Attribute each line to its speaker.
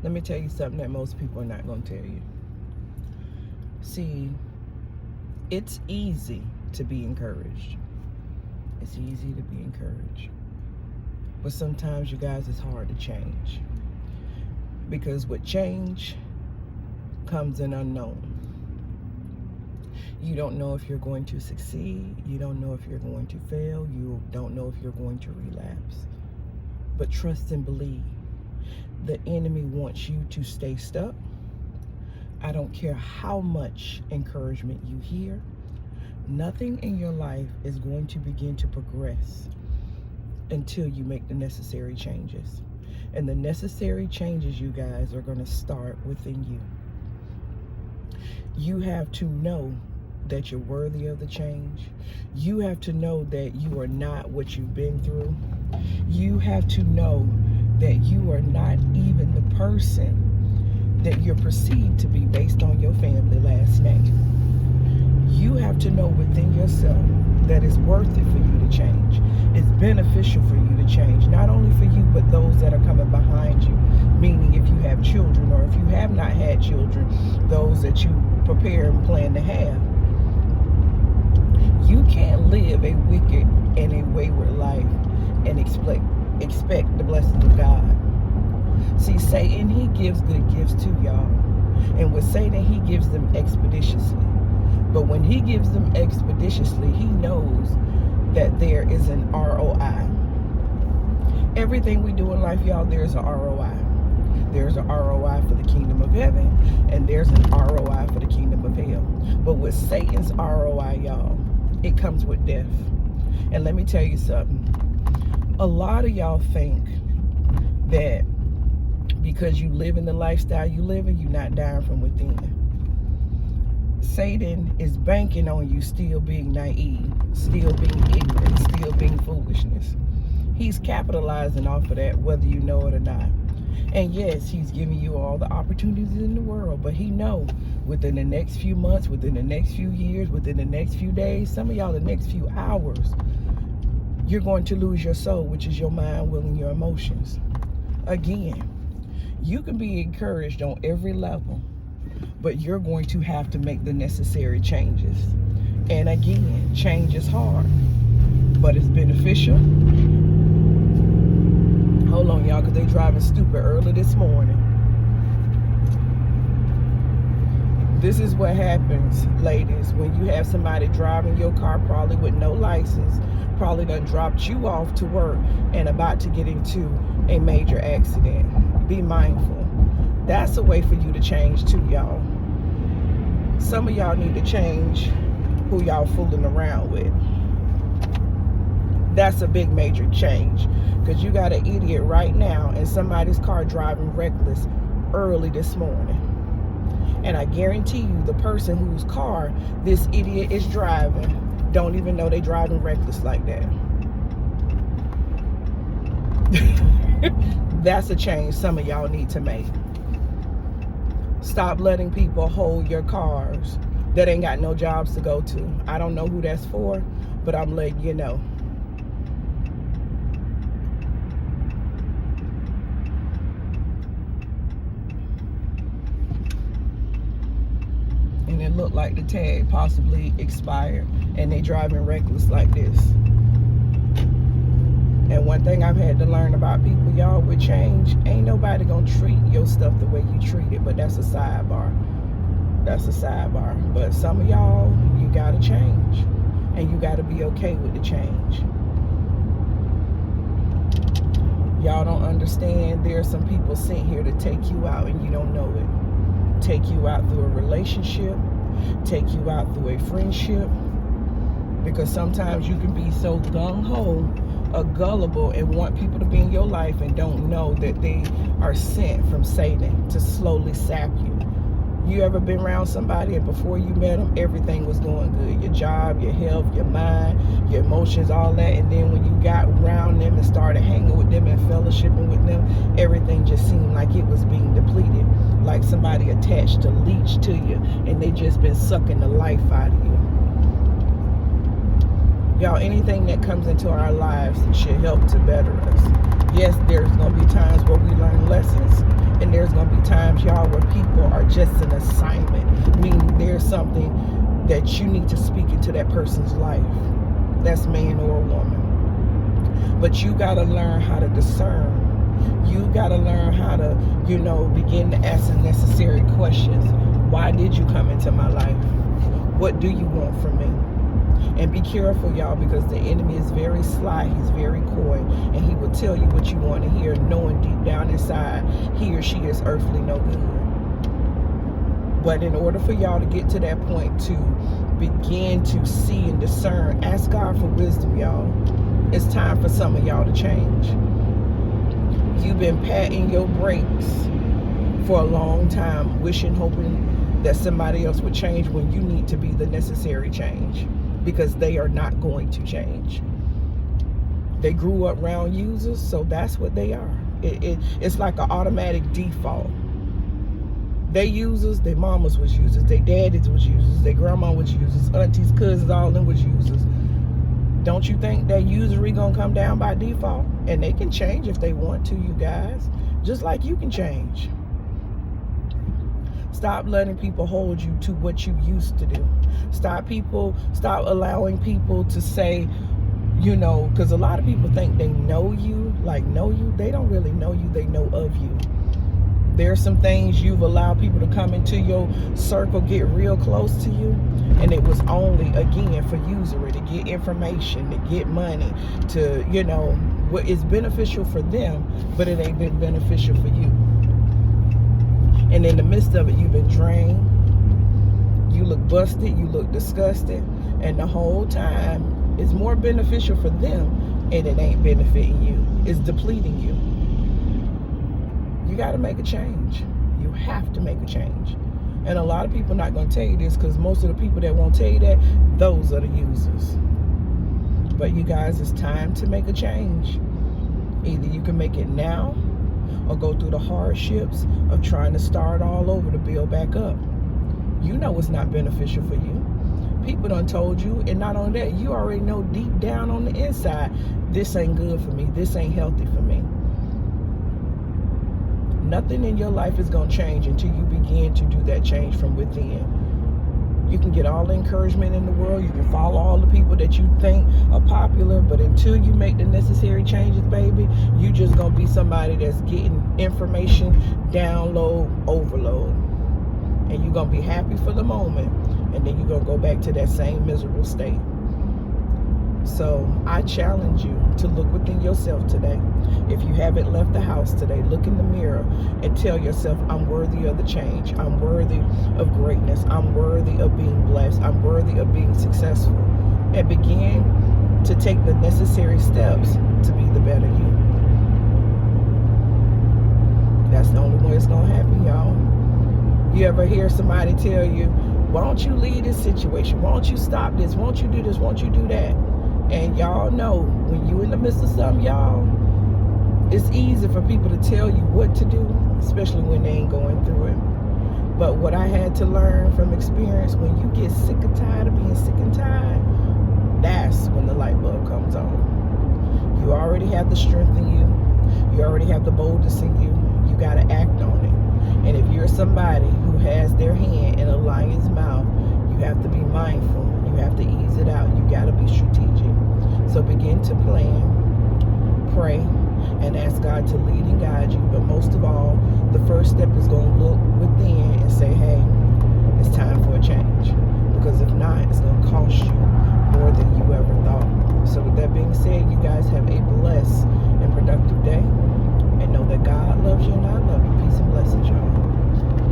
Speaker 1: Let me tell you something that most people are not going to tell you. See, it's easy to be encouraged. It's easy to be encouraged. But sometimes, you guys, it's hard to change. Because with change comes an unknown. You don't know if you're going to succeed. You don't know if you're going to fail. You don't know if you're going to relapse. But trust and believe. The enemy wants you to stay stuck. I don't care how much encouragement you hear. Nothing in your life is going to begin to progress until you make the necessary changes. And the necessary changes, you guys, are going to start within you. You have to know that you're worthy of the change. You have to know that you are not what you've been through. You have to know that you are not even the person that you're perceived to be based on your family last name. You have to know within yourself that it's worth it for you to change. It's beneficial for you to change, not only for you, but those that are coming behind you. Meaning if you have children, or if you have not had children, those that you prepare and plan to have. You can't live a wicked and a wayward life and expect the blessings of God. See, Satan, he gives good gifts to y'all. And with Satan, he gives them expeditiously. But when he gives them expeditiously, he knows that there is an ROI. Everything we do in life, y'all, there's an ROI. There's an ROI for the kingdom of heaven, and there's an ROI for the kingdom of hell. But with Satan's ROI, y'all, it comes with death. And let me tell you something. A lot of y'all think that because you live in the lifestyle you live in, you're not dying from within. Satan is banking on you still being naive, still being ignorant, still being foolishness. He's capitalizing off of that, whether you know it or not. And yes, he's giving you all the opportunities in the world, but he knows within the next few months, within the next few years, within the next few days, some of y'all the next few hours, you're going to lose your soul, which is your mind, will, and your emotions. Again, you can be encouraged on every level, but you're going to have to make the necessary changes. And again, change is hard, but it's beneficial. Hold on, y'all, because they driving stupid early this morning. This is what happens, ladies, when you have somebody driving your car probably with no license, probably done dropped you off to work and about to get into a major accident. Be mindful. That's a way for you to change too, y'all. Some of y'all need to change who y'all fooling around with. That's a big major change, because you got an idiot right now in somebody's car driving reckless early this morning. And I guarantee you the person whose car this idiot is driving don't even know they driving reckless like that. That's a change some of y'all need to make. Stop letting people hold your cars that ain't got no jobs to go to. I don't know who that's for, but I'm letting you know. And it looked like the tag possibly expired, and they driving reckless like this. And one thing I've had to learn about people, y'all, with change, ain't nobody gonna treat your stuff the way you treat it, but that's a sidebar. That's a sidebar. But some of y'all, you gotta change, and you gotta be okay with the change. Y'all don't understand, there are some people sent here to take you out and you don't know it. Take you out through a relationship, take you out through a friendship, because sometimes you can be so gung-ho or gullible and want people to be in your life and don't know that they are sent from Satan to slowly sap you. You ever been around somebody and before you met them, everything was going good? Your job, your health, your mind, your emotions, all that. And then when you got around them and started hanging with them and fellowshipping with them, everything just seemed like it was being depleted. Like somebody attached a leech to you and they just been sucking the life out of you. Y'all, anything that comes into our lives should help to better us. Yes, there's going to be times where we learn lessons, and then there's going to be times, y'all, where people are just an assignment, meaning there's something that you need to speak into that person's life. That's man or woman. But you got to learn how to discern. You got to learn how to, begin to ask the necessary questions. Why did you come into my life? What do you want from me? And be careful, y'all, because the enemy is very sly. He's very coy. And he will tell you what you want to hear, knowing deep down inside he or she is earthly no good. But in order for y'all to get to that point to begin to see and discern, ask God for wisdom, y'all. It's time for some of y'all to change. You've been patting your brakes for a long time, wishing, hoping that somebody else would change when you need to be the necessary change, because they are not going to change. They grew up around users, so that's what they are. It's like an automatic default. They users, their mamas was users, their daddies was users, their grandma was users, aunties, cousins, all of them was users. Don't you think that usury gonna come down by default? And they can change if they want to, you guys. Just like you can change. Stop letting people hold you to what you used to do. Stop allowing people to say, because a lot of people think they know you. They don't really know you, they know of you. There are some things you've allowed people to come into your circle, get real close to you, and it was only, again, for usury, to get information, to get money, to, what is beneficial for them, but it ain't been beneficial for you. And in the midst of it, you've been drained, you look busted, you look disgusted, and the whole time, it's more beneficial for them, and it ain't benefiting you. It's depleting you. You got to make a change. You have to make a change. And a lot of people not going to tell you this, because most of the people that won't tell you that, those are the users. But you guys, it's time to make a change. Either you can make it now, or go through the hardships of trying to start all over to build back up. You know it's not beneficial for you. People done told you, and not only that, you already know deep down on the inside, this ain't good for me, this ain't healthy for me. Nothing in your life is going to change until you begin to do that change from within. You can get all the encouragement in the world. You can follow all the people that you think are popular. But until you make the necessary changes, baby, you just going to be somebody that's getting information, download, overload. And you're going to be happy for the moment. And then you're going to go back to that same miserable state. So I challenge you to look within yourself today. If you haven't left the house today, look in the mirror and tell yourself, I'm worthy of the change. I'm worthy of greatness. I'm worthy of being blessed. I'm worthy of being successful. And begin to take the necessary steps to be the better you. That's the only way it's going to happen, y'all. You ever hear somebody tell you, why don't you leave this situation? Why don't you stop this? Why don't you do this? Why don't you do that? And y'all know, when you in the midst of something, y'all, it's easy for people to tell you what to do, especially when they ain't going through it. But what I had to learn from experience, when you get sick and tired of being sick and tired, that's when the light bulb comes on. You already have the strength in you. You already have the boldness in you. You got to act on it. And if you're somebody who has their hand in a lion's mouth, you have to be mindful. You have to ease it out. You got to be strategic. So begin to plan, pray, and ask God to lead and guide you. But most of all, the first step is going to look within and say, hey,